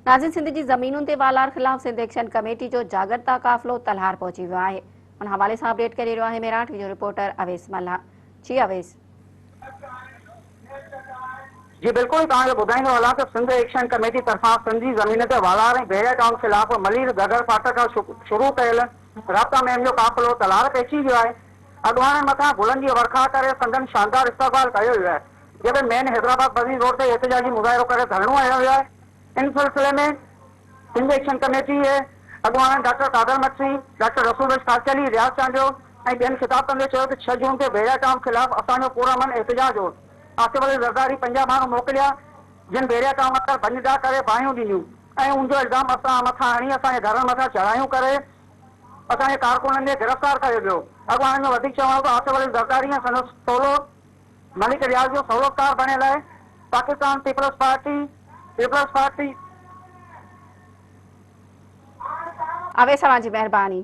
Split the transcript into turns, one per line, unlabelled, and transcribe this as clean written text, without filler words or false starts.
नाज़िन, सिंध जी ज़मीनुनि ते वालार ख़िलाफ़ सिंध एक्शन कमेटी जो जागरता काफ़िलो तलहार पहुची वियो आहे। उन हवाले सां अपडेट करे रहियो आहे मेरठ जो रिपोर्टर अवेस मल्हा। जी अवेस।
जी बिल्कुल, तव्हांखे ॿुधाईंदो हलां त सिंध एक्शन कमेटी तरफ़ां सिंध जी ज़मीन ते वालार ऐं भेड़िया टाउन ख़िलाफ़ मलीर गगर फाटक खां शुरू कयल राब्ता मुहिम जो काफ़िलो तलहार पइजी वियो आहे। अॻवाननि मथां गुलनि जी वर्खा करे संदन शानदार इस्तक़बाल कयो वियो आहे, जॾहिं मेन हैदराबाद बदरी रोड ते एहतजाजी मुज़ाहिरो करे धरणो हयो वियो आहे। इन सिलसिले में सिंध एक्शन कमेटी जे अॻवान डॉक्टर कादर मछी, डॉक्टर रसूल काचली, रियाज़ चांडियो ऐं ॿियनि ख़िताब कंदे चयो त 6 जून ते भेड़िया टाउन ख़िलाफ़ असांजो पूरअमन एहतजाज हो। आसिफ अली ज़रदारी 50 माण्हू मोकिलिया, जिन भेड़िया टाउन मथां बंजदा करे बाहियूं ॾिनियूं ऐं उनजो इल्ज़ाम असां मथां हणी असांजे घरनि मथां चढ़ायूं करे असांजे कारकुननि खे गिरफ़्तार कयो वियो। अॻवाननि में वधीक चवणो त आसिफ अली ज़रदारी ऐं संदसि सहुलो मलिक रियाज़ जो सहुलतकार बणियल आहे। पाकिस्तान पीपल्स पार्टी
अवेस, तव्हांजी महिरबानी।